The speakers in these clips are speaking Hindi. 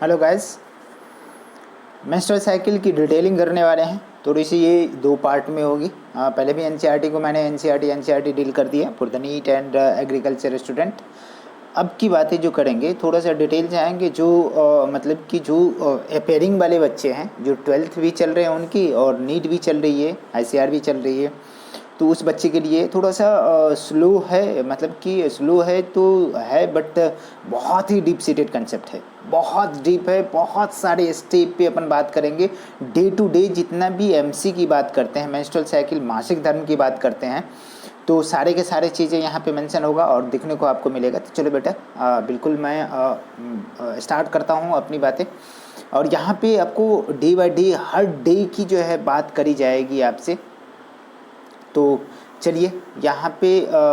हेलो गाइस, मेंस्ट्रुअल साइकिल की डिटेलिंग करने वाले हैं। थोड़ी सी ये दो पार्ट में होगी। पहले भी एनसीईआरटी को मैंने एनसीईआरटी डील कर दिया for the neat and agriculture student. अब की बातें जो करेंगे थोड़ा सा डिटेल जाएंगे, जो मतलब कि जो अपेयरिंग वाले बच्चे हैं, जो 12th भी चल रहे हैं उनकी और नीट भी चल रही है, आईसीआर भी चल रही है, तो उस बच्चे के लिए थोड़ा सा स्लो है। मतलब कि स्लो है तो है, बट बहुत ही डीप सीटेड कंसेप्ट है, बहुत डीप है। बहुत सारे स्टेप पे अपन बात करेंगे। डे टू डे जितना भी एमसी की बात करते हैं, मेंस्ट्रुअल साइकिल मासिक धर्म की बात करते हैं, तो सारे के सारे चीज़ें यहाँ पे मेंशन होगा और दिखने को आपको मिलेगा। तो चलो बेटा, बिल्कुल मैं स्टार्ट करता हूँ अपनी बातें। और यहाँ पे आपको day by day her day की जो है बात करी जाएगी आपसे। तो चलिए यहाँ पे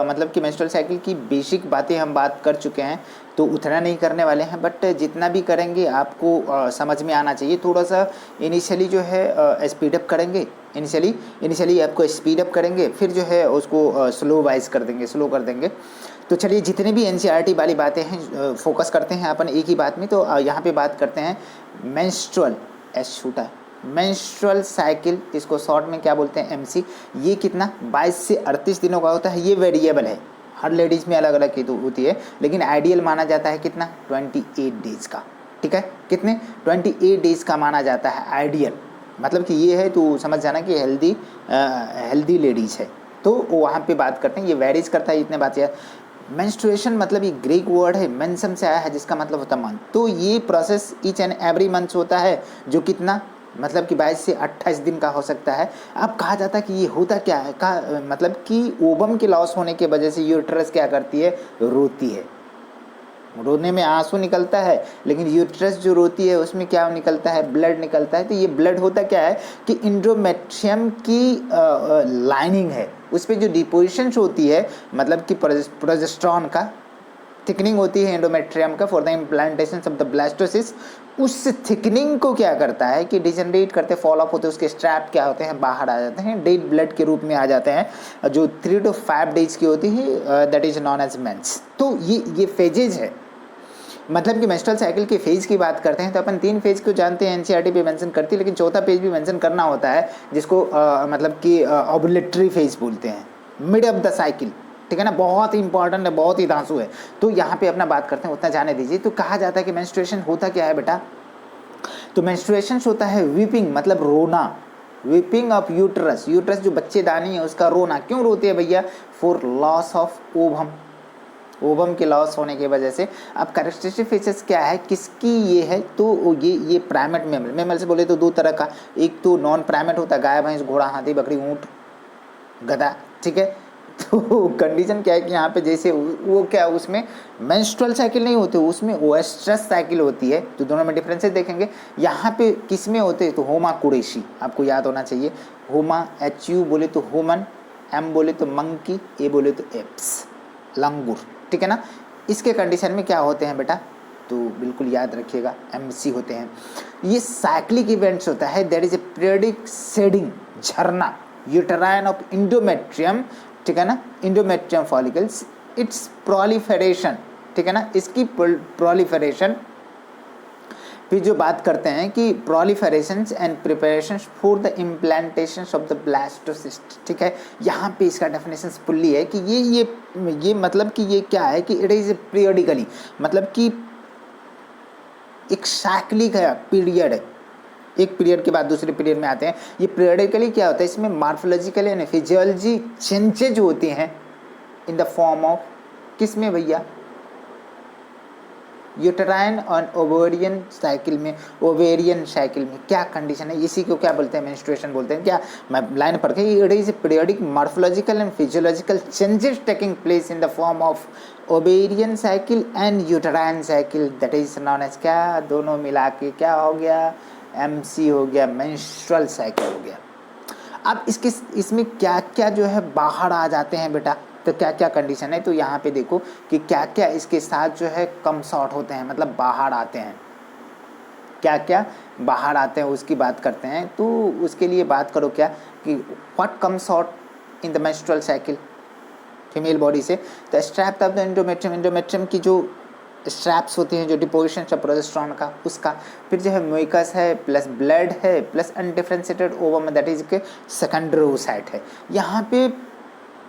मतलब कि मेंस्ट्रुअल साइकिल की बेसिक बातें हम बात कर चुके हैं, तो उतना नहीं करने वाले हैं, बट जितना भी करेंगे आपको समझ में आना चाहिए। थोड़ा सा इनिशियली जो है स्पीड अप करेंगे, इनिशियली आपको स्पीड अप करेंगे, फिर जो है उसको स्लो वाइज कर देंगे, स्लो कर देंगे। तो चलिए जितने भी एनसीईआरटी वाली बातें हैं फोकस करते हैं अपन एक ही बात में। तो यहाँ पे बात करते हैं मेंस्ट्रुअल, एस छोटा, मेंस्ट्रुअल साइकिल, इसको शॉर्ट में क्या बोलते हैं, एमसी। ये कितना 22 से 38 दिनों का होता है। ये वेरिएबल है, हर लेडीज़ में अलग अलग होती है, लेकिन आइडियल माना जाता है कितना, 28 डेज़ का। ठीक है, कितने, 28 डेज़ का माना जाता है आइडियल। मतलब कि ये है तो समझ जाना कि हेल्दी लेडीज़ है। तो वहाँ पे बात करते हैं, ये वेरीज करता है, इतने बात यार। मेंस्ट्रुएशन मतलब ये ग्रीक वर्ड है, मेंसन से आया है, जिसका मतलब होता है मंथ। तो ये process each and every month होता है, जो कितना, मतलब कि 22 से 28 दिन का हो सकता है। अब कहा जाता है कि ये होता क्या है, मतलब कि ओवम के लॉस होने की वजह से यूट्रस क्या करती है, रोती है। रोने में आंसू निकलता है, लेकिन यूट्रस जो रोती है उसमें क्या निकलता है, ब्लड निकलता है। तो ये ब्लड होता क्या है कि इंडोमेट्रियम की लाइनिंग है, उस पर जो डिपोजिशंस होती है, मतलब कि प्रोजेस्टेरॉन का थिकनिंग होती है एंडोमेट्रियम का for the implantation of the blastocyst. उस थिकनिंग को क्या करता है कि डिजनरेट करते, फॉल ऑफ होते हैं, उसके स्ट्रैप क्या होते हैं, बाहर आ जाते हैं, डेड ब्लड के रूप में आ जाते हैं, जो 3 to 5 डेज की होती है, that is known as menses. तो ये फेजेज है। मतलब कि मेंस्ट्रुअल साइकिल के फेज की बात करते हैं तो अपन 3 फेज को जानते हैं, एनसीईआरटी पे मेंशन करती है, लेकिन चौथा फेज भी मेंशन करना होता है, जिसको मतलब कि ओवुलेटरी फेज बोलते हैं, मिड ऑफ द साइकिल। ठीक है ना, बहुत ही इंपॉर्टेंट है, बहुत ही धांसू है। तो यहाँ पे अपना बात करते हैं, उतना जाने दीजिए। तो कहा जाता है कि मेंस्ट्रुएशन होता क्या है बेटा, तो मेंस्ट्रुएशन होता है वीपिंग, मतलब रोना, वीपिंग ऑफ यूट्रस। यूट्रस जो बच्चेदानी है उसका रोना। क्यों रोती है भैया, for loss of ovum, ovum के लॉस होने की वजह से। अब कैरेक्टरिस्टिक फीचर्स क्या है किसकी, ये है तो ये प्राइमेट मेमल, मेमल से बोले तो दो तरह का, एक तो नॉन प्राइमेट होता है, गाय भैंस घोड़ा हाथी बकरी ऊँट गधा। ठीक है, तो कंडीशन क्या है कि यहाँ पे जैसे वो क्या, उसमें मेंस्ट्रुअल साइकिल नहीं होती, उसमें ओएस्ट्रस साइकिल होती है। तो दोनों में डिफरेंसेस देखेंगे। यहाँ पे किस में होते हैं, तो होमा कुरेशी, आपको याद होना चाहिए। होमा, HU बोले तो ह्यूमन, M बोले तो मंकी, A बोले तो एप्स, लंगूर। ठीक है ना, इसके कंडीशन में क्या होते हैं बेटा, तो बिल्कुल याद रखिएगा, MC होते हैं। ये साइक्लिक इवेंट्स होता है, that is a periodic shedding, झरना यूटेराइन ऑफ इंडोमेट्रियम। ठीक है ना, इंडोमेट्रियम फॉलिकल्स, इट्स प्रोलिफरेशन। ठीक है ना, इसकी प्रोलिफरेशन। फिर जो बात करते हैं कि proliferation and preparation for the implantation of the blastocyst. ठीक है, यहाँ पे इसका डेफिनेशन फुल्ली है कि ये मतलब कि ये क्या है कि इट इज पीरियडिकली, मतलब कि एक साइक्लिक है, पीरियड है, एक पीरियड के बाद दूसरे पीरियड में आते हैं। ये पीरियडिकली क्या होता है, इसमें मार्फोलॉजिकल एंड फिजियोलॉजी चेंजेज होती हैं इन द फॉर्म ऑफ, किस में भैया, यूटेराइन और ओवेरियन साइकिल में। ओवेरियन साइकिल में क्या कंडीशन है, इसी को क्या बोलते हैं, मेंस्ट्रुएशन बोलते हैं। क्या मैं लाइन पढ़ के, it is periodic morphological and physiological changes taking place in the form of ovarian cycle and uterine cycle, that is known as, क्या, दोनों मिला के क्या हो गया, MC हो गया, मेंस्ट्रुअल साइकिल हो गया। अब इसमें क्या क्या जो है बाहर आ जाते हैं बेटा, तो क्या क्या कंडीशन है, तो यहाँ पे देखो कि क्या क्या इसके साथ जो है कम शॉर्ट होते हैं, मतलब बाहर आते हैं, क्या क्या बाहर आते हैं उसकी बात करते हैं। तो उसके लिए बात करो क्या कि what comes out in the menstrual cycle female body से, तो strap of the endometrium, endometrium की जो स्ट्रैप्स होती हैं जो डिपोजिशन है प्रोजेस्टेरॉन का, उसका। फिर जो है म्यूकस है प्लस ब्लड है plus undifferentiated ovum that is के सेकेंडरी oocyte है। यहाँ पे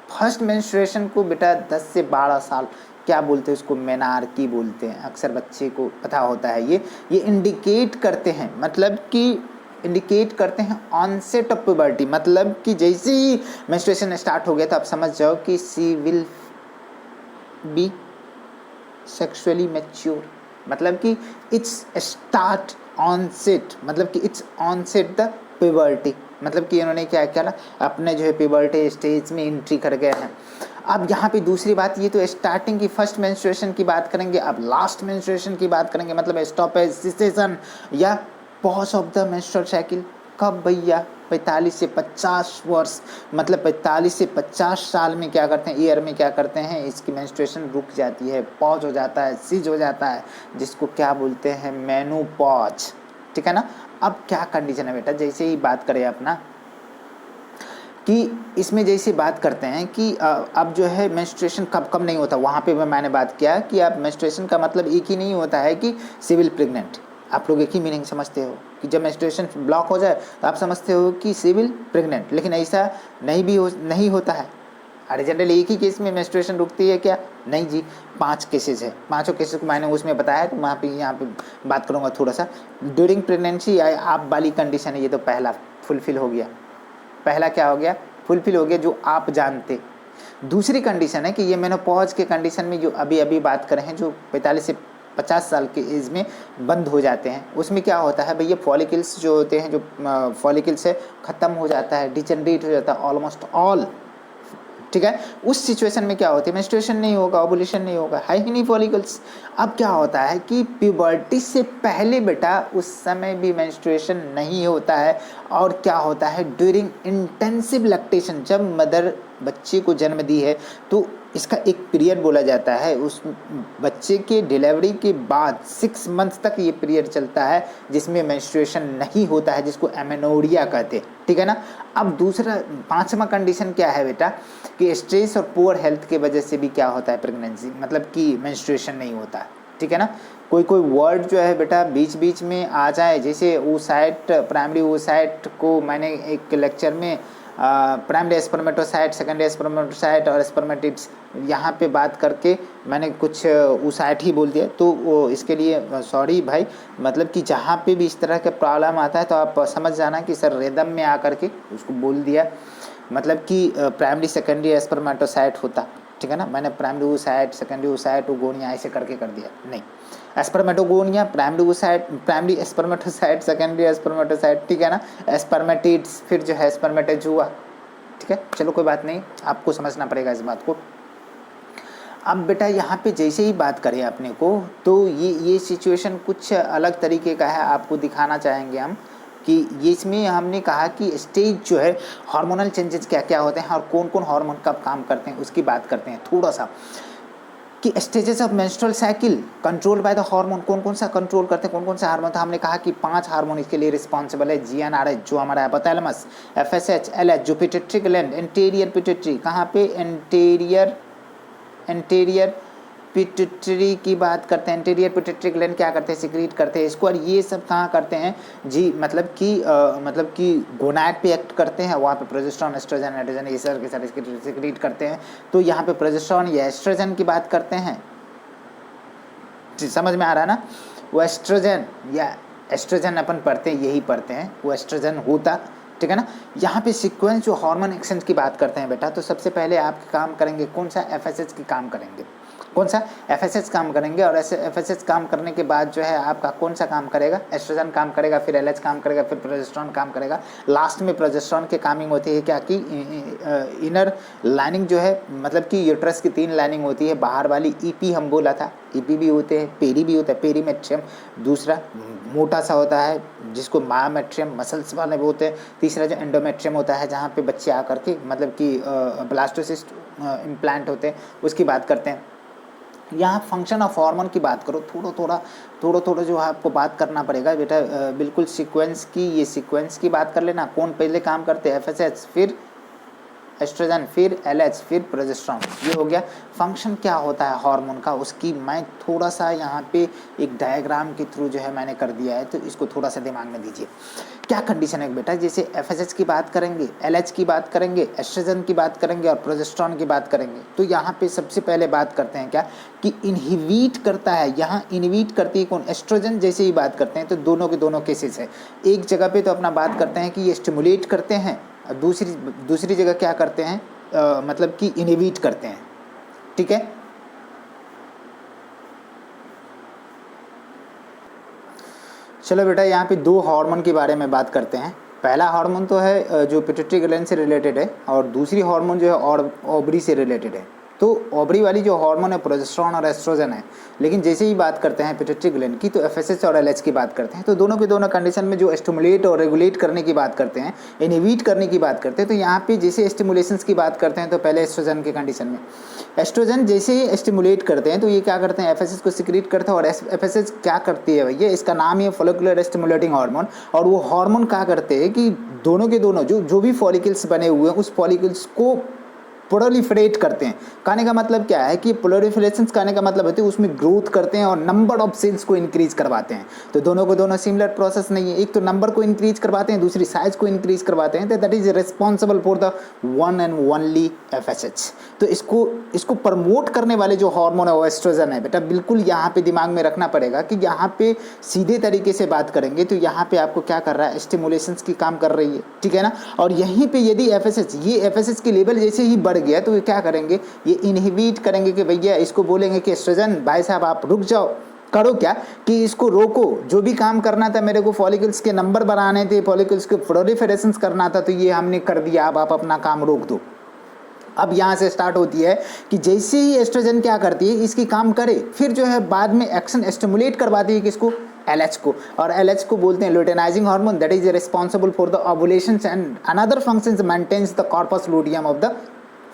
फर्स्ट मेंस्ट्रुएशन को बेटा 10 से 12 साल क्या बोलते हैं उसको, मेनार्की बोलते हैं, अक्सर बच्चे को पता होता है। ये इंडिकेट करते हैं, मतलब कि इंडिकेट करते हैं ऑनसेट ऑफ प्यूबर्टी, मतलब कि जैसे ही मेंस्ट्रुएशन स्टार्ट हो गया तो आप समझ जाओ कि सी विल बी सेक्सुअली मैच्योर, मतलब कि इट्स स्टार्ट ऑनसेट, मतलब कि इट्स ऑनसेट द प्यूबर्टी, मतलब कि इन्होंने क्या किया ना, अपने जो है प्यूबर्टी स्टेज में एंट्री कर गए हैं। अब यहाँ पे दूसरी बात, ये तो स्टार्टिंग की फर्स्ट मेंस्ट्रुएशन की बात करेंगे, अब लास्ट मेंस्ट्रुएशन की बात करेंगे, मतलब स्टॉपेज, सेसेशन या pause of the menstrual cycle. कब भैया? 45 से 50 वर्ष, मतलब 45 से 50 साल में क्या करते हैं, ईयर में क्या करते हैं, इसकी मेंस्ट्रुएशन रुक जाती है, पॉज हो जाता है, सीज हो जाता है, जिसको क्या बोलते हैं, मेनोपॉज। ठीक है ना। अब क्या कंडीशन है बेटा, जैसे ही बात करें अपना कि इसमें जैसे बात करते हैं कि अब जो है मेंस्ट्रुएशन कब कब नहीं होता, वहाँ पे मैंने बात किया कि अब मेंस्ट्रुएशन का मतलब एक ही नहीं होता है कि सिविल प्रेग्नेंट। आप लोग एक ही मीनिंग समझते हो कि जब मेंस्ट्रुएशन ब्लॉक हो जाए तो आप समझते हो कि सिविल प्रेग्नेंट, लेकिन ऐसा नहीं होता है। अरे जनरली एक ही केस में मेंस्ट्रुएशन रुकती है क्या? नहीं जी, 5 केसेस है, 5 केसेस को मैंने उसमें बताया, तो वहाँ पे यहाँ पे बात करूँगा थोड़ा सा। ड्यूरिंग प्रेगनेंसी आप वाली कंडीशन है, ये तो पहला फुलफिल हो गया, पहला क्या हो गया, फुलफिल हो गया, जो आप जानते। दूसरी कंडीशन है कि ये मेनोपॉज के कंडीशन में जो अभी बात करें हैं, जो 45 से 50 साल के एज में बंद हो जाते हैं, उसमें क्या होता है भैया, फॉलिकल्स जो होते हैं, जो फॉलिकल्स है ख़त्म हो जाता है, डिजनरेट हो जाता है ऑलमोस्ट ऑल। ठीक है, उस सिचुएशन में क्या होती है, मेंस्ट्रुएशन नहीं होगा, ओवुलेशन नहीं होगा, है ही नहीं फॉलिकल्स। अब क्या होता है कि प्यूबर्टी से पहले बेटा उस समय भी मेंस्ट्रुएशन नहीं होता है, और क्या होता है, ड्यूरिंग इंटेंसिव लैक्टेशन, जब मदर बच्चे को जन्म दी है तो इसका एक पीरियड बोला जाता है, उस बच्चे के डिलीवरी के बाद 6 मंथ्स तक ये पीरियड चलता है जिसमें मेंस्ट्रुएशन नहीं होता है, जिसको एमेनोरिया कहते हैं। ठीक है ना। अब दूसरा 5वां कंडीशन क्या है बेटा, कि स्ट्रेस और पुअर हेल्थ के वजह से भी क्या होता है, प्रेगनेंसी, मतलब कि मेंस्ट्रुएशन नहीं होता है। ठीक है ना। कोई वर्ड जो है बेटा बीच बीच में आ जाए, जैसे oocyte, प्राइमरी oocyte को मैंने एक लेक्चर में प्राइमरी स्पर्मेटोसाइट, सेकेंडरी स्पर्मेटोसाइट और स्पर्मेटिड्स यहाँ पे बात करके मैंने कुछ oocyte ही बोल दिया, तो वो इसके लिए सॉरी भाई, मतलब कि जहाँ पे भी इस तरह के प्रॉब्लम आता है तो आप समझ जाना कि सर रिदम में आकर के उसको बोल दिया, मतलब कि प्राइमरी सेकेंडरी स्पर्मेटोसाइट होता। ठीक है ना, मैंने primary oocyte, secondary oocyte, oogonia ऐसे करके कर दिया, नहीं, spermatogonia, primary oocyte, primary spermatocyte, secondary spermatocyte. ठीक है ना, स्पर्मेटिड्स, फिर जो है स्पर्मेटोजुआ। ठीक है, चलो कोई बात नहीं, आपको समझना पड़ेगा इस बात को। अब बेटा यहाँ पे जैसे ही बात करें अपने को, तो ये सिचुएशन कुछ अलग तरीके का है, आपको दिखाना चाहेंगे हम कि ये इसमें हमने कहा कि स्टेज जो है हार्मोनल चेंजेस क्या क्या होते हैं और कौन कौन हार्मोन कब काम करते हैं, उसकी बात करते हैं थोड़ा सा। कि stages of menstrual cycle control by the hormone, कौन कौन सा कंट्रोल करते हैं, कौन कौन सा हार्मोन था, हमने कहा कि 5 हार्मोन इसके लिए रिस्पॉन्सिबल है। GnRH जो हमारा हाइपोथैलेमस, FSH, LH जो पिट्यूटरी ग्लैंड, इंटीरियर पिट्यूटरी, कहाँ पे, इंटीरियर पिट्यूटरी की बात करते हैं। इंटीरियर पिट्यूटरी ग्लैंड क्या करते हैं, सिक्रीट करते हैं इसको, और ये सब कहाँ करते हैं जी, मतलब कि गोनाड पे एक्ट करते हैं, वहाँ पे प्रोजेस्टेरॉन, एस्ट्रोजन, एंड्रोजन ये सर के साथ सिक्रीट करते हैं। तो यहाँ पे प्रोजेस्टेरॉन या एस्ट्रोजन की बात करते हैं, समझ में आ रहा है ना, वो एस्ट्रोजन या एस्ट्रोजन अपन पढ़ते हैं, यही पढ़ते हैं, वो एस्ट्रोजन होता। ठीक है ना। यहाँ पे सीक्वेंस जो हार्मोन एक्शन की बात करते हैं बेटा, तो सबसे पहले आप काम करेंगे कौन सा, FSH की काम करेंगे, कौन सा, FSH काम करेंगे, और ऐसे FSH काम करने के बाद जो है आपका कौन सा काम करेगा, एस्ट्रोजन काम करेगा, फिर LH काम करेगा, फिर प्रोजेस्टेरॉन काम करेगा। लास्ट में प्रोजेस्टेरॉन की कामिंग होती है क्या कि इनर लाइनिंग जो है, मतलब कि यूट्रस की 3 लाइनिंग होती है, बाहर वाली EP हम बोला था, EP भी होते हैं, पेरी भी होता है, पेरीमेट्रियम, दूसरा मोटा सा होता है जिसको मायोमेट्रियम मसल्स वाले भी होते हैं, तीसरा जो एंडोमेट्रियम होता है जहाँ पे बच्चे आकर के मतलब कि ब्लास्टोसिस्ट इम्प्लांट होते हैं, उसकी बात करते हैं। यहाँ फंक्शन ऑफ हार्मोन की बात करो, थोड़ा जो है आपको बात करना पड़ेगा बेटा, बिल्कुल सीक्वेंस की, ये सीक्वेंस की बात कर लेना, कौन पहले काम करते हैं, FSH, फिर एस्ट्रोजन, फिर LH, फिर प्रोजेस्टेरॉन। ये हो गया। फंक्शन क्या होता है हार्मोन का, उसकी मैं थोड़ा सा यहाँ पे एक डायग्राम के थ्रू जो है मैंने कर दिया है, तो इसको थोड़ा सा दिमाग में दीजिए। क्या कंडीशन है बेटा, जैसे FSH की बात करेंगे, LH की बात करेंगे, एस्ट्रोजन की बात करेंगे और प्रोजेस्टेरॉन की बात करेंगे, तो यहाँ पे सबसे पहले बात करते हैं क्या कि इनहिबिट करता है, यहाँ इनहिबिट करती है कौन, एस्ट्रोजन। जैसे ही बात करते हैं तो दोनों के दोनों केसेस है। एक जगह पे तो अपना बात करते हैं कि ये स्टिमुलेट करते हैं, और दूसरी जगह क्या करते हैं, मतलब कि इनहिबिट करते हैं। ठीक है, चलो बेटा यहाँ पे दो हार्मोन के बारे में बात करते हैं। पहला हार्मोन तो है जो पिट्यूटरी ग्लैंड से रिलेटेड है, और दूसरी हार्मोन जो है ओवरी से रिलेटेड है। तो ओवरी वाली जो हार्मोन है प्रोजेस्टेरॉन और एस्ट्रोजन है, लेकिन जैसे ही बात करते हैं पिट्यूटरी ग्लैंड की तो FSH और LH की बात करते हैं। तो दोनों के दोनों कंडीशन में जो स्टिमुलेट और रेगुलेट करने की बात करते हैं, इनहिबिट करने की बात करते हैं, तो यहाँ पे जैसे स्टिमुलेशंस की बात करते हैं तो पहले एस्ट्रोजन के कंडीशन में एस्ट्रोजन जैसे ही स्टिमुलेट करते हैं तो ये क्या करते हैं, FSH को सिक्रीट करते हैं। और FSH क्या करती है भैया, इसका नाम ही है फॉलिकुलर स्टिमुलेटिंग हार्मोन। और वो हार्मोन क्या करते हैं कि दोनों के दोनों जो भी फॉलिकल्स बने हुए हैं उस फॉलिकल्स को प्रोलिफरेट करते हैं। कहने का मतलब क्या है कि प्रोलिफरेशन कहने का मतलब होती है उसमें ग्रोथ करते हैं और नंबर ऑफ सेल्स को इंक्रीज करवाते हैं। तो दोनों को दोनों सिमिलर प्रोसेस नहीं है, एक तो नंबर को इंक्रीज करवाते हैं, दूसरी साइज को इंक्रीज करवाते हैं। तो that is responsible for the one and only FSH। तो इसको प्रमोट करने वाले जो हार्मोन है वो एस्ट्रोजन है बेटा। बिल्कुल यहाँ पे दिमाग में रखना पड़ेगा कि यहाँ पे सीधे तरीके से बात करेंगे तो यहाँ पे आपको क्या कर रहा है, स्टिमुलेशंस की काम कर रही है। ठीक है ना। और यहीं पे यदि FSH की लेवल जैसे ही बढ़ गया तो क्या करेंगे, ये इनहिबिट करेंगे कि भैया इसको बोलेंगे कि एस्ट्रोजन भाई साहब आप रुक जाओ, करो क्या कि इसको रोको, जो भी काम करना था मेरे को फॉलिकल्स के नंबर बढ़ाने थे, फॉलिकल्स के प्रोलिफरेशन करना था, तो ये हमने कर दिया, अब आप अपना काम रोक दो। अब यहाँ से स्टार्ट होती है कि जैसे ही एस्ट्रोजन क्या करती है इसकी काम करे, फिर जो है बाद में एक्शन स्टिमुलेट करवाती है किसको, LH को। और LH को बोलते हैं luteinising hormone, that is responsible for the ovulation and another functions maintains the corpus luteum of the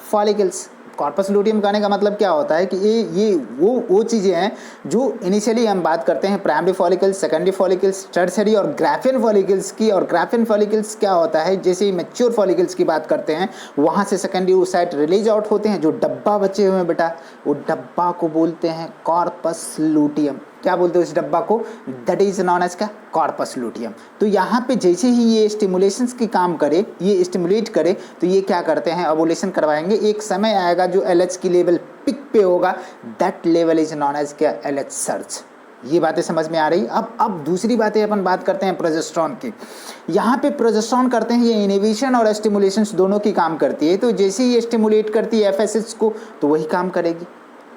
follicles. Corpus luteum कहने का मतलब क्या होता है कि ये वो चीज़ें हैं जो इनिशियली हम बात करते हैं primary follicles, secondary follicles, tertiary और ग्राफियन फॉलिकल्स की। और ग्राफियन फॉलिकल्स क्या होता है, जैसे ही मैच्योर फॉलिकल्स की बात करते हैं वहाँ से सेकेंडरी ओसाइट रिलीज आउट होते हैं। जो डब्बा बचे हुए हैं बेटा, वो डब्बा को बोलते हैं कॉर्पस लूटियम। क्या बोलते हैं उस डब्बा को, दैट इज नॉन एज का कॉर्पस लूटियम। तो यहाँ पे जैसे ही ये स्टिमुलेशंस की काम करे, ये स्टिमुलेट करे, तो ये क्या करते हैं, ओवुलेशन करवाएंगे। एक समय आएगा जो LH की लेवल पिक पे होगा, that level is known as क्या, LH सर्ज। ये बातें समझ में आ रही। अब दूसरी बातें अपन बात करते हैं प्रोजेस्टेरॉन की। यहाँ पे प्रोजेस्टेरॉन करते हैं ये इनहिबिशन और स्टिमुलेशन दोनों की काम करती है। तो जैसे ही ये स्टिमुलेट करती है FSH को तो वही काम करेगी,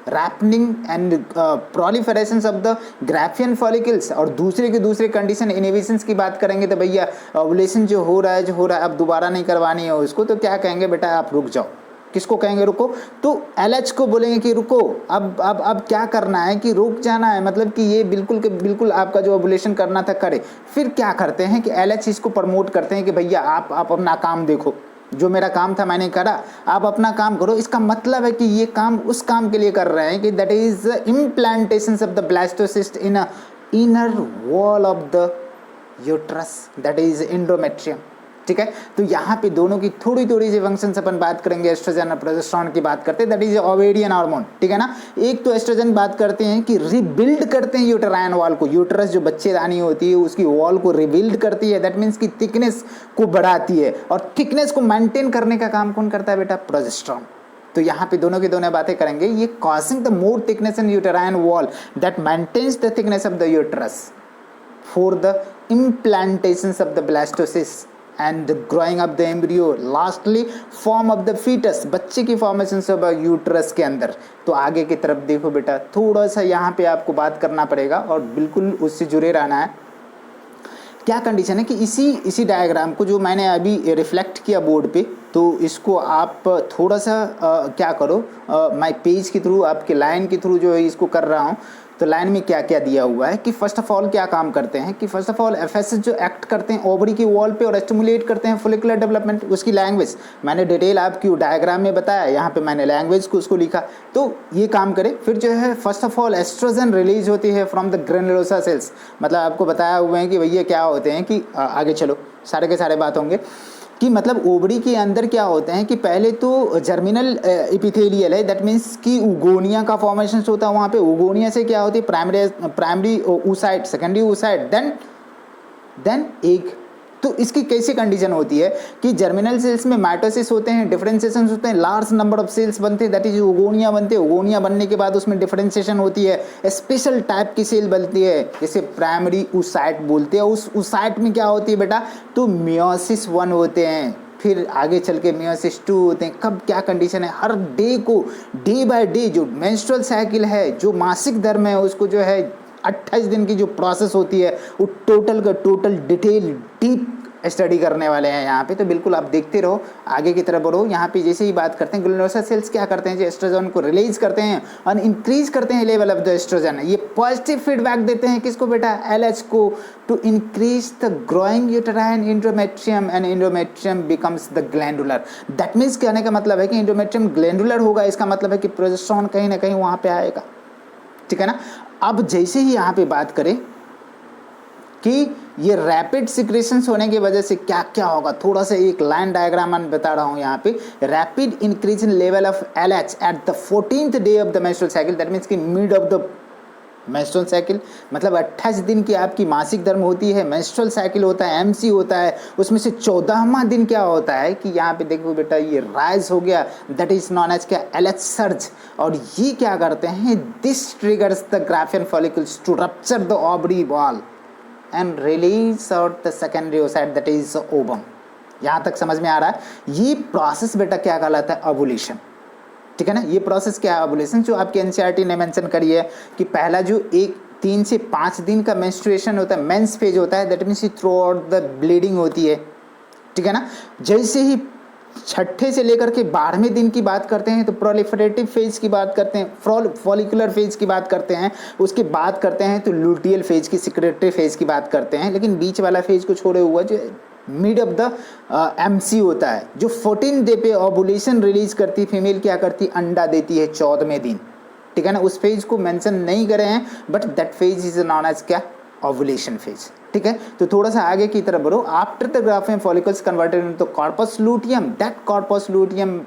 ripening and proliferation of the Graafian follicles. और दूसरे कंडीशन इनहिबिशंस की बात करेंगे तो भैया ओवुलेशन जो हो रहा है अब दोबारा नहीं करवानी है उसको, तो क्या कहेंगे बेटा, आप रुक जाओ। किसको कहेंगे रुको, तो LH को बोलेंगे कि रुको, अब क्या करना है कि रुक जाना है, मतलब कि ये बिल्कुल के बिल्कुल आपका जो ओवुलेशन करना था करे। फिर क्या करते हैं कि LH इसको प्रमोट करते हैं कि भैया आप अपना काम देखो, जो मेरा काम था मैंने करा, आप अपना काम करो। इसका मतलब है कि ये काम उस काम के लिए कर रहे हैं कि that is implantation of the blastocyst in a inner wall of the uterus, that is endometrium. ठीक है। तो यहाँ पे दोनों की थोड़ी सी फंक्शंस अपन बात करेंगे। एस्ट्रोजन और प्रोजेस्टेरॉन की बात करते हैं, दैट इज ओवेरियन हार्मोन। ठीक है ना। एक तो एस्ट्रोजन बात करते हैं कि रिबिल्ड करते हैं यूटेराइन वॉल को, यूट्रस जो बच्चेदानी होती है उसकी वॉल को रिबिल्ड करती है, दैट मीन्स की थिकनेस को बढ़ाती है। और थिकनेस को मेंटेन करने का काम कौन करता है बेटा, प्रोजेस्टेरॉन। तो यहाँ पे दोनों की दोनों बातें करेंगे। ये causing the more thickness in uterine wall that maintains the thickness of the uterus for the implantation of the blastocyst and growing up the embryo, lastly form of the fetus, बच्चे की फॉर्मेशन सब यूट्रस के अंदर। तो आगे की तरफ देखो बेटा, थोड़ा सा यहाँ पे आपको बात करना पड़ेगा और बिल्कुल उससे जुड़े रहना है। क्या कंडीशन है कि इसी डायग्राम को जो मैंने अभी रिफ्लेक्ट किया बोर्ड पे, तो इसको आप थोड़ा सा क्या करो, मैं पेज के थ्रू आपके लाइन के थ्रू जो है इसको कर रहा हूँ। तो लाइन में क्या क्या दिया हुआ है कि फर्स्ट ऑफ ऑल क्या काम करते हैं कि फर्स्ट ऑफ ऑल FSH जो एक्ट करते हैं ओवरी की वॉल पे और स्टिमुलेट करते हैं फॉलिकुलर डेवलपमेंट। उसकी लैंग्वेज मैंने डिटेल आपकी डायग्राम में बताया, यहाँ पे मैंने लैंग्वेज को उसको लिखा। तो ये काम करे। फिर जो है first of all estrogen release होती है फ्रॉम द ग्रेनुलोसा सेल्स। मतलब आपको बताया हुआ है कि भैया क्या होते हैं कि आगे चलो सारे के सारे बात होंगे। कि मतलब ओवरी के अंदर क्या होते हैं कि पहले तो जर्मिनल एपिथेलियल है, दैट मीन्स कि उगोनिया का फॉर्मेशन होता है वहाँ पे। उगोनिया से क्या होती है, primary oocyte, secondary oocyte, then egg. तो इसकी कैसी कंडीशन होती है कि जर्मिनल सेल्स में माइटोसिस होते हैं, डिफरेंशिएशन होते हैं, लार्ज नंबर ऑफ सेल्स बनते हैं, दैट इज ओगोनिया बनते हैं। ओगोनिया बनने के बाद उसमें डिफरेंशिएशन होती है, स्पेशल टाइप की सेल बनती है जिसे प्राइमरी oocyte बोलते हैं। उस oocyte में क्या होती है बेटा, तो मियोसिस 1 होते हैं, फिर आगे चल के मियोसिस 2 होते हैं। कब क्या कंडीशन है, हर डे को डे बाय डे जो मेंस्ट्रुअल साइकिल है, जो मासिक धर्म है, उसको जो है 28 दिन की जो प्रोसेस होती है वो टोटल का टोटल डिटेल डीप स्टडी करने वाले हैं यहाँ पे। तो बिल्कुल आप देखते रहो, आगे की तरफ बढ़ो। यहाँ पे जैसे ही बात करते हैं, ग्लैंडुलर सेल्स क्या करते हैं, जो एस्ट्रोजन को रिलीज करते हैं और इंक्रीज करते हैं लेवल ऑफ द एस्ट्रोजन। ये पॉजिटिव फीडबैक देते हैं किसको बेटा, एलएच को, to increase the growing uterine endometrium and endometrium becomes the glandular. That means कहने का मतलब है कि एंडोमेट्रियम ग्लैंडुलर होगा, इसका मतलब है कि प्रोजेस्टेरोन कहीं ना कहीं वहाँ पे आएगा, ठीक है ना। अब जैसे ही यहाँ पे बात करें कि ये रैपिड सिक्रेशंस होने की वजह से क्या क्या होगा, थोड़ा सा एक लाइन डायग्राम मैं बता रहा हूँ यहाँ पे। Rapid increase in level of LH at the 14th day of the menstrual cycle, that means कि mid of the menstrual cycle, मतलब 28 दिन की आपकी मासिक धर्म होती है, मेंस्ट्रुअल साइकिल होता है, एमसी होता है, उसमें से 14वां दिन क्या होता है कि यहाँ पे देखो बेटा ये राइज हो गया, दैट इज नॉन एज क्या, एलएच सर्ज। और ये क्या करते हैं, this triggers the Graafian follicles to rupture the ovary wall and release out the secondary oocyte, that is ovum. यहाँ तक समझ में आ रहा है। ये प्रोसेस बेटा क्या कहलाता है, ओवुलेशन, ठीक है ना। ये प्रोसेस क्या है, ओवुलेशन, जो आपके एनसीईआरटी ने मेंशन करी है कि पहला जो 3 से 5 दिन का मेंस्ट्रुएशन होता है, मेंस फेज होता है, that means through out the bleeding होती है, ठीक है ना। जैसे ही छठे से लेकर के 12वें दिन की बात करते हैं तो प्रोलिफरेटिव फेज की बात करते हैं, फॉलिकुलर फेज की बात करते हैं, उसके बाद करते हैं तो लुटियल फेज की, सिक्रेटरी फेज की बात करते हैं। लेकिन बीच वाला फेज को छोड़े हुआ जो मिड ऑफ द एमसी होता है, जो 14 डे पे ओवुलेशन रिलीज करती फीमेल, क्या करती, अंडा देती है 14वें दिन, ठीक है ना। उस फेज को मेंशन नहीं करे हैं, but that phase is known as क्या, ओवुलेशन फेज, ठीक है। तो थोड़ा सा आगे की तरफ बढ़ो। After the Graafian follicles converted into corpus luteum, that corpus luteum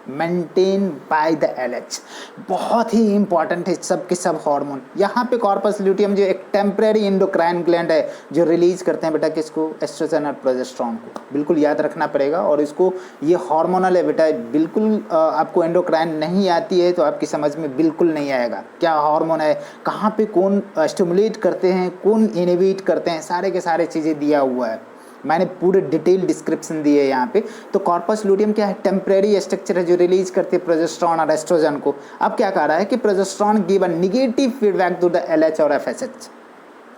maintain by the LH. बहुत ही इंपॉर्टेंट है सब के सब हार्मोन। यहाँ पे कॉर्पस लूटियम जो एक टेम्परेरी एंडोक्राइन ग्लैंड है, जो रिलीज करते हैं बेटा किसको, एस्ट्रोजन और प्रोजेस्टेरोन को। बिल्कुल याद रखना पड़ेगा। और इसको, ये हार्मोनल है बेटा, बिल्कुल आपको एंडोक्राइन नहीं आती है तो आपकी समझ में बिल्कुल नहीं आएगा क्या हार्मोन है, कहाँ पे कौन स्टिमुलेट करते हैं, कौन इनहिबिट करते हैं, सारे के सारे चीज़ें दिया हुआ है, मैंने पूरे डिटेल डिस्क्रिप्शन दी है यहाँ पे। तो कॉर्पस लूटियम क्या है, टेम्परेरी स्ट्रक्चर है जो रिलीज करती है प्रोजेस्टेरोन और एस्ट्रोजन को। अब क्या कह रहा है कि progesterone give a negative feedback to the LH और एफएसएच।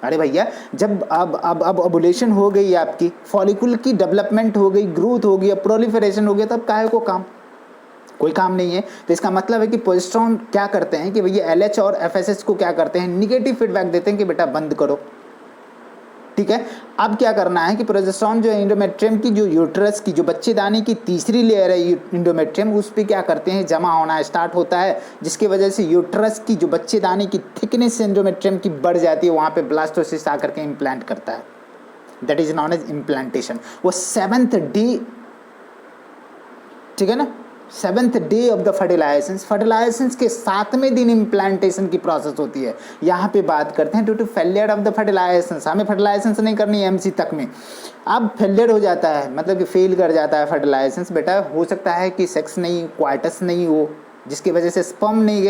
अरे भैया, जब अब ओवुलेशन हो गई, आपकी फॉलिकुल की डेवलपमेंट हो गई, ग्रोथ हो गई, प्रोलिफरेशन हो गया, तब काहे को काम, कोई काम नहीं है। तो इसका मतलब है कि प्रोजेस्टेरोन क्या करते हैं कि भैया एलएच और एफएसएच को क्या करते हैं, निगेटिव फीडबैक देते हैं कि बेटा बंद करो, ठीक है। अब क्या करना है कि प्रोजेस्टेरोन जो एंडोमेट्रियम की, जो यूट्रस की, जो बच्चेदानी की तीसरी लेयर है एंडोमेट्रियम, उस पर क्या करते हैं, जमा होना स्टार्ट होता है, जिसकी वजह से यूट्रस की जो बच्चेदानी की थिकनेस एंडोमेट्रियम की बढ़ जाती है, वहाँ पे ब्लास्टोसिस्ट आकर के इम्प्लांट करता है, that is known as implantation. वो 7th डे, ठीक है ना, 7th day of the fertilizations, fertilizations के 7वें दिन इम्प्लांटेशन की प्रोसेस होती है। यहाँ पे बात करते हैं due to failure of the fertilisations, हमें फर्टिलाइजेशंस नहीं करनी है एमसी तक में। अब फेलियर हो जाता है, मतलब कि फेल कर जाता है फर्टिलाइजेशंस, बेटा हो सकता है कि सेक्स नहीं, क्वाइटस नहीं हो, जिसकी वजह से स्पर्म नहीं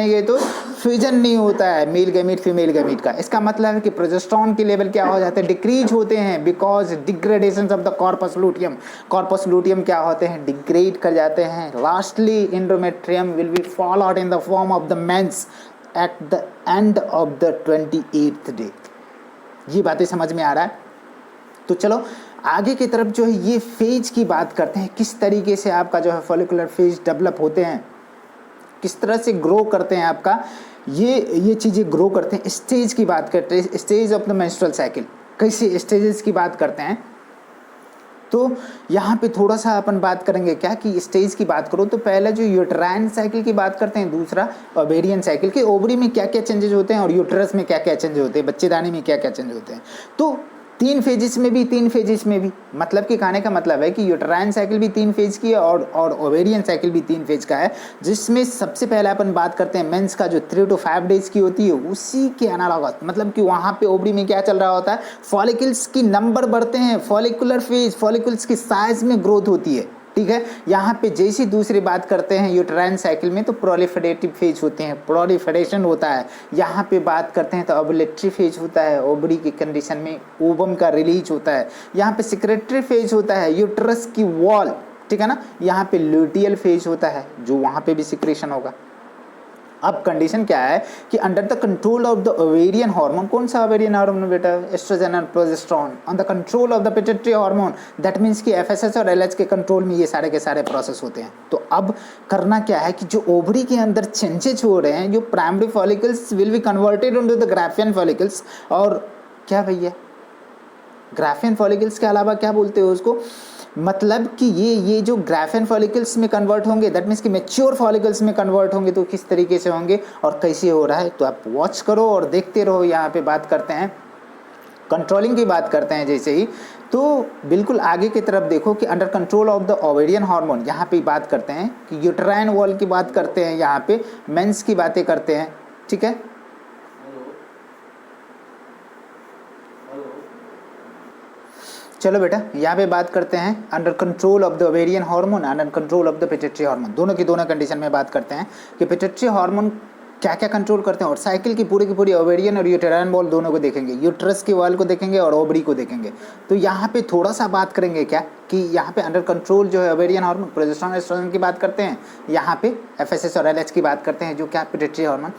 गए तो फ्यूजन नहीं होता है मेल गैमीट फीमेल गैमीट का। इसका मतलब है कि प्रोजेस्टेरोन के लेवल क्या हो जाते हैं, डिक्रीज होते हैं, because degradation of the corpus luteum. Corpus luteum क्या होते हैं, डिग्रेड कर जाते हैं। Lastly endometrium will be fall out in the form of the menses at the end of the 28th day. ये बातें समझ में आ रहा है। तो चलो आगे की तरफ जो है ये फेज की बात करते हैं, किस तरीके से आपका जो है फॉलिकुलर फेज डेवलप होते हैं, किस तरह से ग्रो करते हैं आपका, ये चीज़ें ग्रो करते हैं। स्टेज की बात करते हैं, stage of the menstrual cycle, कैसे स्टेजेस की बात करते हैं। तो यहाँ पे थोड़ा सा अपन बात करेंगे क्या कि स्टेज की बात करो तो पहला जो यूट्राइन साइकिल की बात करते हैं, दूसरा ओवेरियन साइकिल के ओवरी में क्या क्या चेंजेस होते हैं और यूट्रस में क्या क्या चेंज होते हैं, बच्चेदानी में क्या क्या चेंज होते हैं। तो 3 फेजेस में भी, 3 फेजेस में भी, मतलब कि कहने का मतलब है कि यूट्राइन साइकिल भी 3 फेज की है और ओवेरियन साइकिल भी 3 फेज का है, जिसमें सबसे पहले अपन बात करते हैं मेंस का जो 3 to 5 डेज की होती है उसी के एनालॉगस, मतलब कि वहाँ पे ओवरी में क्या चल रहा होता है, फॉलिकल्स की नंबर बढ़ते हैं, फॉलिकुलर फेज, फॉलिकल्स की साइज में ग्रोथ होती है, ठीक है। यहाँ पे जैसी दूसरी बात करते हैं यूट्राइन साइकिल में तो प्रोलिफरेटिव फेज होते हैं, प्रोलिफरेशन होता है। यहाँ पे बात करते हैं तो ओवुलेटरी फेज होता है, ओवरी की कंडीशन में ओवम का रिलीज होता है। यहाँ पे सेक्रेटरी फेज होता है, यूट्रस की वॉल, ठीक है ना। यहाँ पे ल्यूटियल फेज होता है, जो वहाँ पे भी सिक्रेशन होगा। अब कंडीशन क्या है कि under the control of the ovarian hormone, कौन सा ओवेरियन हार्मोन बेटा, estrogen and progesterone, on the control of the pituitary hormone, that means कि एफएसएच और एलएच के कंट्रोल में ये सारे के सारे प्रोसेस होते हैं। तो अब करना क्या है कि जो ओवरी के अंदर चेंजेस हो रहे हैं, जो primary follicles will be converted into the Graafian follicles, और क्या भैया ग्राफियन फॉलिकल्स के अलावा क्या बोलते हो उसको, मतलब कि ये जो ग्राफियन फॉलिकल्स में कन्वर्ट होंगे, दैट मीन्स कि मैच्योर फॉलिकल्स में कन्वर्ट होंगे, तो किस तरीके से होंगे और कैसे हो रहा है, तो आप वॉच करो और देखते रहो। यहाँ पे बात करते हैं कंट्रोलिंग की, बात करते हैं जैसे ही, तो बिल्कुल आगे की तरफ देखो कि under control of the ovarian hormone, यहाँ पे बात करते हैं कि यूट्राइन वॉल की बात करते हैं, यहाँ पे मेंस की बातें करते हैं, ठीक है। चलो बेटा यहाँ पे बात करते हैं under control of the ovarian hormone, under control of the pituitary hormone, दोनों की दोनों कंडीशन में बात करते हैं कि पिट्यूटरी हार्मोन क्या क्या कंट्रोल करते हैं, और साइकिल की पूरी ओवेरियन और यूटेराइन वॉल दोनों को देखेंगे, यूट्रस की वॉल को देखेंगे और ओवरी को देखेंगे। तो यहाँ पे थोड़ा सा बात करेंगे क्या कि यहाँ पे अंडर कंट्रोल जो है ओवेरियन हार्मोन, प्रोजेस्टेरोन एस्ट्रोजन की बात करते हैं, यहाँ पे एफएसएच और एलएच की बात करते हैं, जो क्या पिट्यूटरी हार्मोन।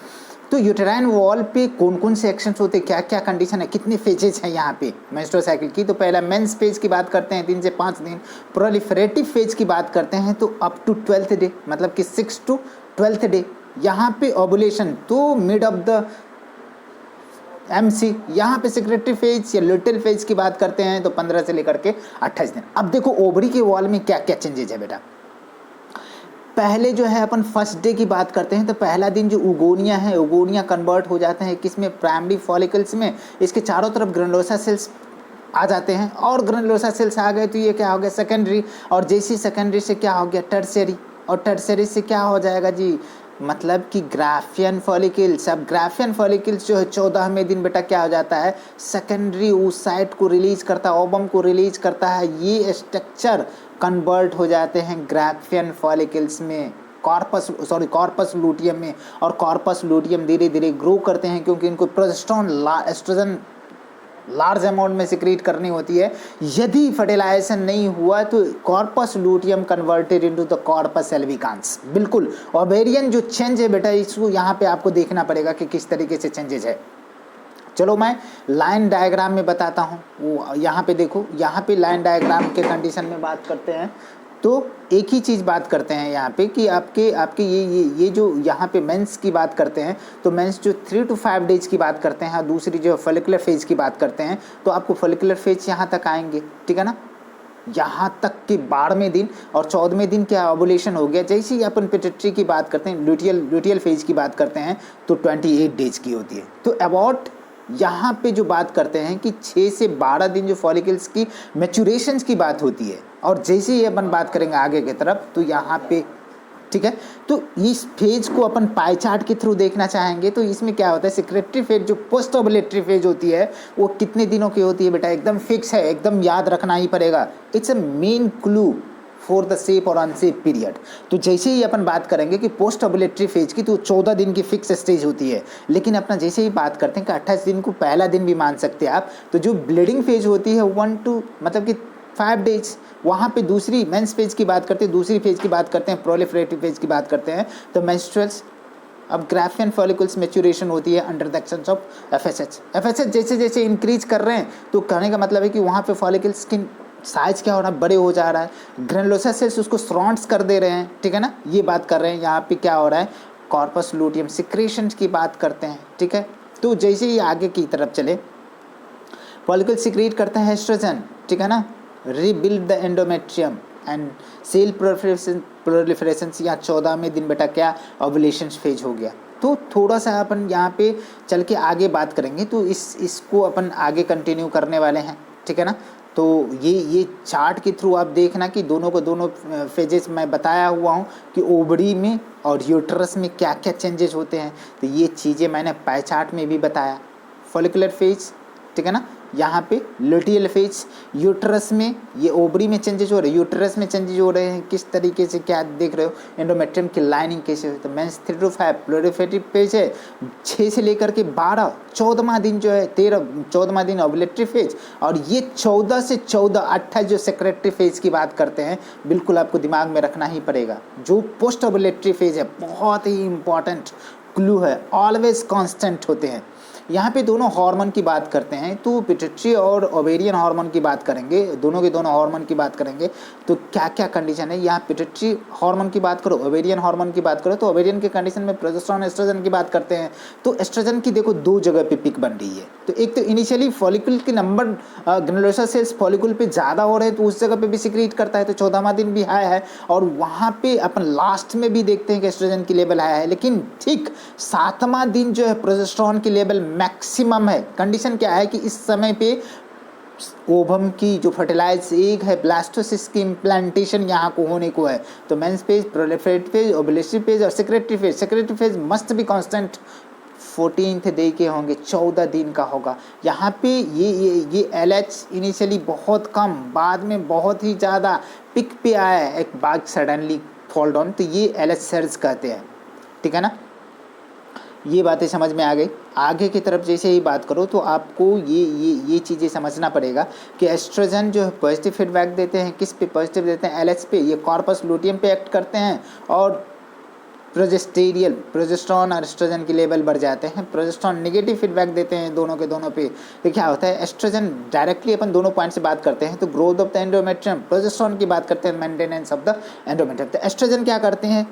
तो यूटेराइन वॉल पे कौन कौन से एक्शंस होते हैं, क्या क्या कंडीशन है, कितने फेजेस हैं यहाँ पे मेंस्ट्रुअल साइकिल की। तो पहला मेंस फेज की बात करते हैं 3 से 5 दिन, प्रोलिफरेटिव फेज की बात करते हैं तो अप टू 12th डे, मतलब कि 6 to 12th डे। यहाँ पे ओवुलेशन तो मिड ऑफ द MC, यहाँ पे सेक्रेटरी फेज या लिटिल फेज की बात करते हैं तो 15 से लेकर के 28 दिन। अब देखो ओवरी के वॉल में क्या क्या चेंजेज है बेटा। पहले जो है अपन फर्स्ट डे की बात करते हैं तो पहला दिन जो उगोनिया है, उगोनिया कन्वर्ट हो जाते हैं किसमें, प्राइमरी फॉलिकल्स में। इसके चारों तरफ ग्रेनुलोसा सेल्स आ जाते हैं, और ग्रेनुलोसा सेल्स आ गए तो ये क्या हो गया सेकेंडरी, और जैसी सेकेंडरी से क्या हो गया टर्शियरी, और टर्शियरी से क्या हो जाएगा जी, मतलब कि ग्राफियन फॉलिकल्स। अब ग्राफियन फॉलिकल्स जो है 14वें दिन बेटा क्या हो जाता है, सेकेंडरी oocyte को रिलीज करता है, ओवम को रिलीज करता है, ये स्ट्रक्चर कन्वर्ट हो जाते हैं ग्राफियन फॉलिकल्स में, कॉर्पस लूटियम में, और कॉर्पस लूटियम धीरे धीरे ग्रो करते हैं क्योंकि इनको प्रोजेस्टेरोन एस्ट्रोजन लार्ज अमाउंट में सिक्रीट करनी होती है। यदि फर्टिलाइजेशन नहीं हुआ तो corpus luteum converted into the corpus albicans. बिल्कुल ओवेरियन जो चेंज है बेटा, इसको यहाँ पे आपको देखना पड़ेगा कि किस तरीके से चेंजेज है। चलो मैं लाइन डायग्राम में बताता हूँ, वो यहाँ पे देखो, यहाँ पे लाइन डायग्राम के कंडीशन में बात करते हैं तो एक ही चीज़ बात करते हैं यहाँ पे कि आपके ये जो यहाँ पे मेंस की बात करते हैं तो मेंस जो 3 to 5 डेज की बात करते हैं, दूसरी जो फॉलिकुलर फेज की बात करते हैं तो आपको फॉलिकुलर फेज यहाँ तक आएंगे, ठीक है ना, यहाँ तक कि 12वें दिन, और 14वें दिन क्या ओवुलेशन हो गया। जैसे ही अपन पिट्यूटरी की बात करते हैं, ल्यूटियल फेज की बात करते हैं तो 28 डेज की होती है। तो अबाउट यहाँ पे जो बात करते हैं कि 6 से 12 दिन जो फॉलिकल्स की मैच्योरेशंस की बात होती है, और जैसे ही अपन बात करेंगे आगे की तरफ तो यहाँ पे, ठीक है। तो इस फेज को अपन पाई चार्ट के थ्रू देखना चाहेंगे तो इसमें क्या होता है, सेक्रेटरी फेज जो पोस्ट ओवुलेटरी फेज होती है वो कितने दिनों की होती है बेटा, एकदम फिक्स है, एकदम याद रखना ही पड़ेगा। It's a main clue for the safe और अनसेफ पीरियड। तो जैसे ही अपन बात करेंगे कि पोस्ट ओवुलेटरी फेज की तो 14 दिन की फिक्स स्टेज होती है, लेकिन अपना जैसे ही बात करते हैं कि 28 दिन को पहला दिन भी मान सकते हैं आप, तो जो ब्लीडिंग फेज होती है 1 to मतलब कि 5 डेज, वहाँ पे दूसरी मेंस फेज की बात करते हैं, दूसरी फेज की बात करते हैं, प्रोलिफरेटिव फेज की बात करते हैं तो मेंस्ट्रुअल्स। अब ग्राफियन फॉलिकल्स मैच्योरेशन होती है under the actions of FSH जैसे जैसे इंक्रीज कर रहे हैं तो कहने का मतलब है कि वहाँ पे फॉलिकल्स की साइज क्या हो रहा है, बड़े हो जा रहा है, ग्रेनुलोसा सेल्स उसको सराउंड्स कर दे रहे हैं, ठीक है ना, ये बात कर रहे हैं। यहाँ पे क्या हो रहा है, कॉर्पस लूटियम सिक्रेशंस की बात करते हैं, ठीक है। तो जैसे ही आगे की तरफ चले, फॉलिकल सिक्रीट करते हैं एस्ट्रोजन, ठीक है ना, rebuild the endometrium and cell proliferation या 14वें दिन बेटा क्या ओवुलेशन फेज हो गया। तो थोड़ा सा अपन यहाँ पे चल के आगे बात करेंगे तो इसको अपन आगे कंटिन्यू करने वाले हैं, ठीक है ना। तो ये चार्ट के थ्रू आप देखना कि दोनों को दोनों फेजेस मैं बताया हुआ हूँ कि ओवरी में और यूट्रस में क्या क्या चेंजेस होते हैं। तो ये चीज़ें मैंने पाई चार्ट में भी बताया। फॉलिकुलर फेज, ठीक है ना, यहाँ पे लुटियल फेज, यूट्रस में, ये ओवरी में चेंजेस हो रहे हैं, यूट्रस में चेंजेस हो रहे हैं किस तरीके से, क्या देख रहे हो, एंडोमेट्रियम की लाइनिंग कैसे होती है। मेंस 3 to 5 प्लोरिफेटिव फेज है, 6 से लेकर के 12, 14वां दिन जो है 14वां दिन ओवुलेटरी फेज, और ये 14 से 14, 28 जो सेक्रेटरी फेज की बात करते हैं, बिल्कुल आपको दिमाग में रखना ही पड़ेगा। जो पोस्ट ओवुलेटरी फेज है बहुत ही इंपॉर्टेंट क्लू है, ऑलवेज कांस्टेंट होते हैं। यहाँ पे दोनों हार्मोन की बात करते हैं, तो पिट्यूटरी और ओवेरियन हार्मोन की बात करेंगे, दोनों के दोनों हार्मोन की बात करेंगे। तो क्या क्या कंडीशन है, यहाँ पिट्यूटरी हार्मोन की बात करो, ओवेरियन हार्मोन की बात करो, तो ओवेरियन के कंडीशन में प्रोजेस्टेरोन एस्ट्रोजन की बात करते हैं। तो एस्ट्रोजन की देखो 2 जगह पे पिक बन रही है। तो एक तो इनिशियली फॉलिकल के नंबर ग्रैन्युलोसा सेल्स फॉलिकल पे ज़्यादा हो रहे हैं, तो उस जगह पे भी सिक्रीट करता है, तो 14वां दिन भी हाई है, और वहाँ पे अपन लास्ट में भी देखते हैं कि एस्ट्रोजन की लेवल हाई है। लेकिन ठीक 7वां दिन जो है प्रोजेस्टेरोन की लेवल मैक्सिमम है। कंडीशन क्या है कि इस समय पे ओवम की जो फर्टिलाइज एग है, ब्लास्टोसिस्ट की इम्प्लांटेशन यहाँ को होने को है। तो menses phase, proliferative phase, ovulatory phase और secretory phase, secretory phase must be constant 14th day के होंगे, 14 दिन का होगा। यहाँ पे ये LH इनिशियली बहुत कम, बाद में बहुत ही ज़्यादा पिक पे आया है, एक बाग सडनली फॉल डाउन, तो ये LH सर्ज कहते हैं, ठीक है ना। ये बातें समझ में आ गई। आगे की तरफ जैसे ही बात करो तो आपको ये चीज़ें समझना पड़ेगा कि एस्ट्रोजन जो है पॉजिटिव फीडबैक देते हैं, किस पे पॉजिटिव देते हैं, LH पे, ये कॉर्पस लूटियम पे एक्ट करते हैं, और प्रोजेस्टेरोन और एस्ट्रोजन की लेवल बढ़ जाते हैं। प्रोजेस्टेरोन नेगेटिव फीडबैक देते हैं दोनों के दोनों पे। तो क्या होता है, एस्ट्रोजन डायरेक्टली अपन दोनों पॉइंट से बात करते हैं, तो growth of the endometrium, progesterone की बात करते हैं मेंटेनेंस ऑफ द एंडोमेट्रियम। तो एस्ट्रोजन क्या करते हैं,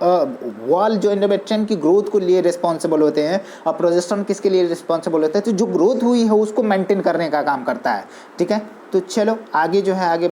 वॉल जो एंडोमेट्रियम की ग्रोथ को लिए रिस्पॉन्सिबल होते हैं, और प्रोजेस्टेरोन किसके लिए रिस्पॉन्सिबल होता है, तो जो ग्रोथ हुई है उसको मेंटेन करने का काम करता है, ठीक है। तो चलो आगे जो है आगे